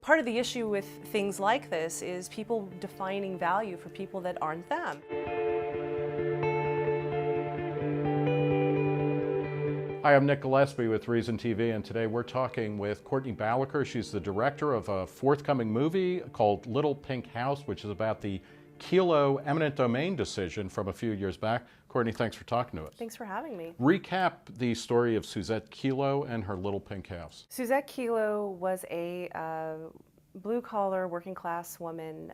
part of the issue with things like this is people defining value for people that aren't them. Hi, I'm Nick Gillespie with ReasonTV, and today we're talking with Courtney Balaker. She's the director of a forthcoming movie called Little Pink House, which is about the Kelo eminent domain decision from a few years back. Courtney, thanks for talking to us. Thanks for having me. Recap the story of Susette Kelo and her Little Pink House. Susette Kelo was a blue-collar, working-class woman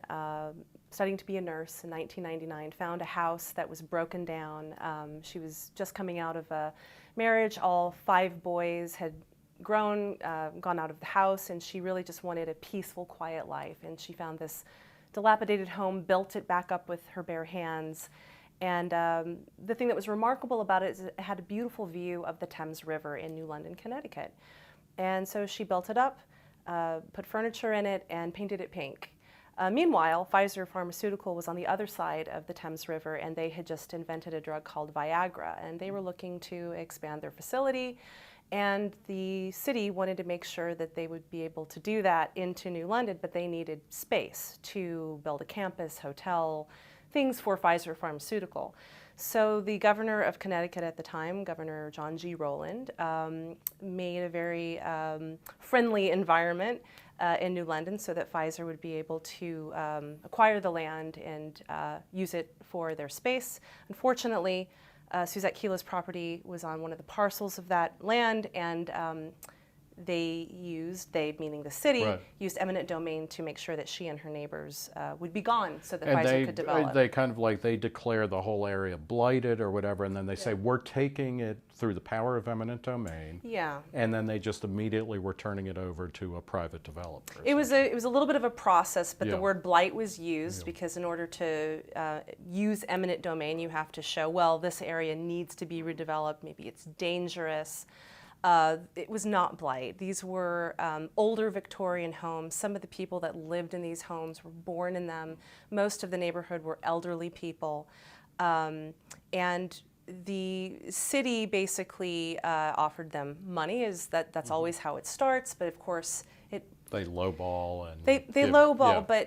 studying to be a nurse in 1999, found a house that was broken down. She was just coming out of a marriage. All 5 boys had grown, gone out of the house, and she really just wanted a peaceful, quiet life. And she found this dilapidated home, built it back up with her bare hands. And the thing that was remarkable about it is it had a beautiful view of the Thames River in New London, Connecticut. And so she built it up, put furniture in it, and painted it pink. Meanwhile, Pfizer Pharmaceutical was on the other side of the Thames River, and they had just invented a drug called Viagra, and they were looking to expand their facility, and the city wanted to make sure that they would be able to do that into New London, but they needed space to build a campus, hotel, things for Pfizer Pharmaceutical. So the governor of Connecticut at the time, Governor John G. Rowland, made a very friendly environment in New London so that Pfizer would be able to acquire the land and use it for their space. Unfortunately, Susette Kelo's property was on one of the parcels of that land, and they meaning the city, Right. used eminent domain to make sure that she and her neighbors would be gone so that And Pfizer could develop. they kind of like, they declare the whole area blighted or whatever, and then they say, we're taking it through the power of eminent domain. Yeah. And then they just immediately were turning it over to a private developer. It was a little bit of a process, but Yeah. the word blight was used because in order to use eminent domain, you have to show, well, this area needs to be redeveloped, maybe it's dangerous. It was not blight. These were older Victorian homes. Some of the people that lived in these homes were born in them. Most of the neighborhood were elderly people. And the city basically offered them money. That's always how it starts, but of course They lowball and they lowball. yeah.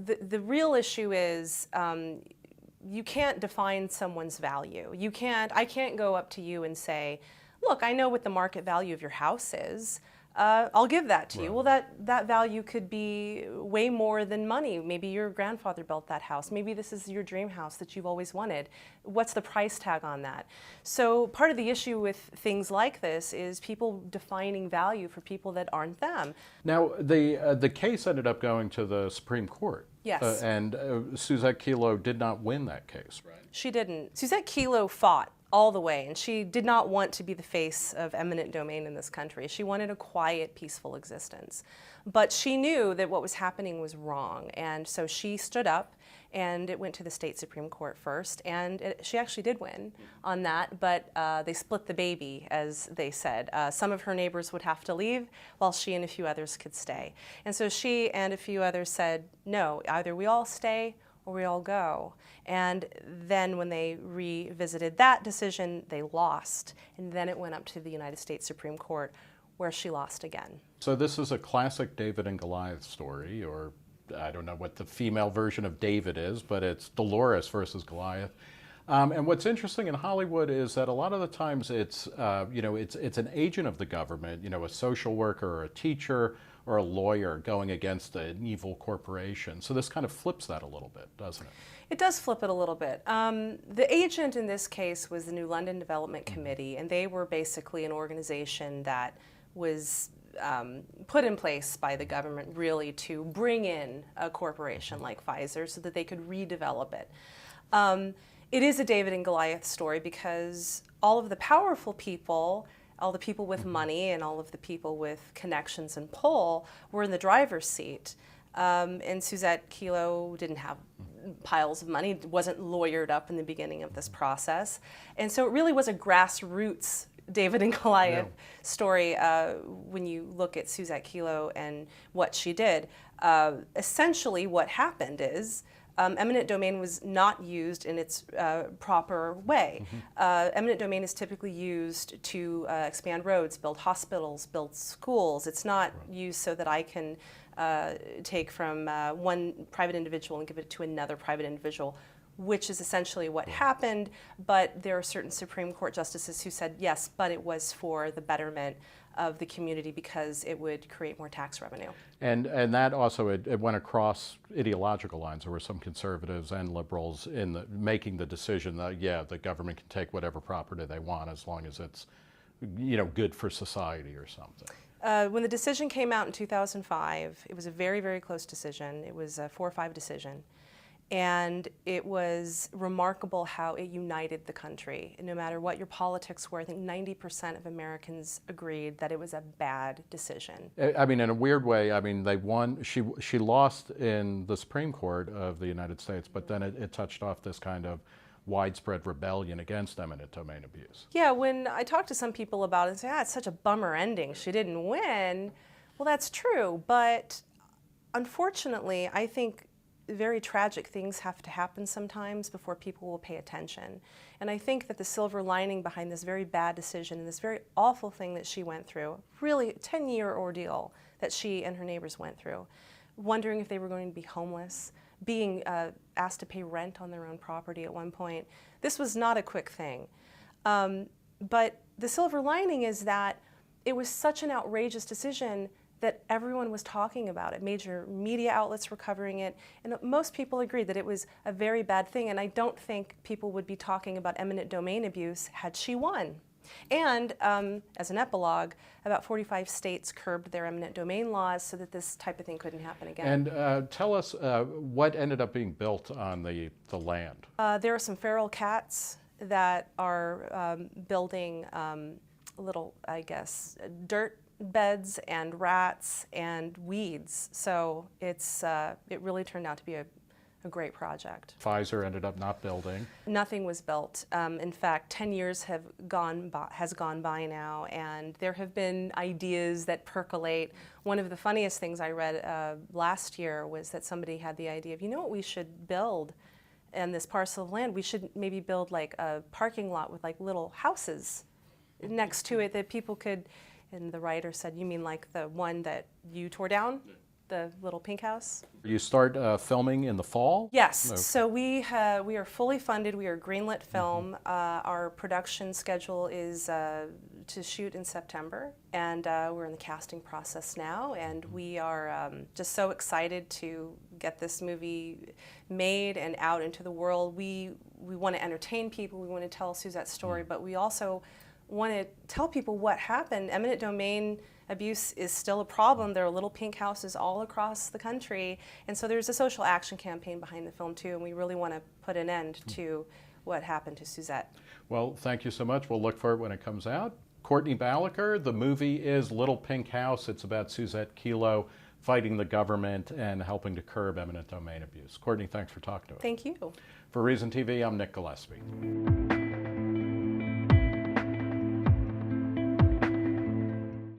But the real issue is you can't define someone's value. I can't go up to you and say, look, I know what the market value of your house is. I'll give that to you. Well, that value could be way more than money. Maybe your grandfather built that house. Maybe this is your dream house that you've always wanted. What's the price tag on that? So part of the issue with things like this is people defining value for people that aren't them. Now, the case ended up going to the Supreme Court. Yes. And Susette Kelo did not win that case, right? She didn't. Susette Kelo fought all the way, and she did not want to be the face of eminent domain in this country. She wanted a quiet, peaceful existence. But she knew that what was happening was wrong, and so she stood up, and it went to the state Supreme Court first, and she actually did win on that, but they split the baby, as they said. Some of her neighbors would have to leave, while she and a few others could stay. And so she and a few others said, no, either we all stay or we all go. And then when they revisited that decision, they lost. And then it went up to the United States Supreme Court, where she lost again. So this is a classic David and Goliath story, or I don't know what the female version of David is, but it's Dolores versus Goliath. And what's interesting in Hollywood is that a lot of the times it's an agent of the government, a social worker or a teacher or a lawyer going against an evil corporation. So this kind of flips that a little bit, doesn't it? It does flip it a little bit. The agent in this case was the New London Development Committee, and they were basically an organization that was put in place by the government really to bring in a corporation like Pfizer so that they could redevelop it. It is a David and Goliath story because all of the powerful people, all the people with money and all of the people with connections and pull were in the driver's seat. And Susette Kelo didn't have piles of money, wasn't lawyered up in the beginning of this process. And so it really was a grassroots David and Goliath story when you look at Susette Kelo and what she did. Essentially what happened is Eminent domain was not used in its proper way. Eminent domain is typically used to expand roads, build hospitals, build schools. It's not used so that I can take from one private individual and give it to another private individual, which is essentially what happened. But there are certain Supreme Court justices who said, yes, but it was for the betterment of the community because it would create more tax revenue. And that also, it went across ideological lines. There were some conservatives and liberals in making the decision that, yeah, the government can take whatever property they want as long as it's, good for society or something. When the decision came out in 2005, it was a very, very close decision. It was a 4-5 decision. And it was remarkable how it united the country. No matter what your politics were, I think 90% of Americans agreed that it was a bad decision. I mean, in a weird way, I mean, they won. She lost in the Supreme Court of the United States, but then it touched off this kind of widespread rebellion against eminent domain abuse. Yeah, when I talk to some people about it and say, it's such a bummer ending, she didn't win. Well, that's true, but unfortunately, I think very tragic things have to happen sometimes before people will pay attention. And I think that the silver lining behind this very bad decision and this very awful thing that she went through, really a 10-year ordeal that she and her neighbors went through, wondering if they were going to be homeless, being asked to pay rent on their own property at one point. This was not a quick thing. But the silver lining is that it was such an outrageous decision that everyone was talking about it. Major media outlets were covering it, and most people agreed that it was a very bad thing, and I don't think people would be talking about eminent domain abuse had she won. And as an epilogue, about 45 states curbed their eminent domain laws so that this type of thing couldn't happen again. And tell us what ended up being built on the land. There are some feral cats that are building little, I guess, dirt beds and rats and weeds. So it's it really turned out to be a great project. Pfizer ended up not building. Nothing was built. In fact, 10 years has gone by now, and there have been ideas that percolate. One of the funniest things I read last year was that somebody had the idea of, you know what we should build in this parcel of land? We should maybe build like a parking lot with like little houses next to it that people could. And the writer said, you mean like the one that you tore down? The little pink house? You start filming in the fall? Yes. Okay. So we are fully funded. We are greenlit film. Our production schedule is to shoot in September. And we're in the casting process now. And we are just so excited to get this movie made and out into the world. We want to entertain people. We want to tell Susette's story. But we also want to tell people what happened. Eminent domain abuse is still a problem. There are little pink houses all across the country. And so there's a social action campaign behind the film too, and we really want to put an end to what happened to Susette. Well, thank you so much. We'll look for it when it comes out. Courtney Balaker, the movie is Little Pink House. It's about Susette Kelo fighting the government and helping to curb eminent domain abuse. Courtney, thanks for talking to us. Thank you. For ReasonTV, I'm Nick Gillespie.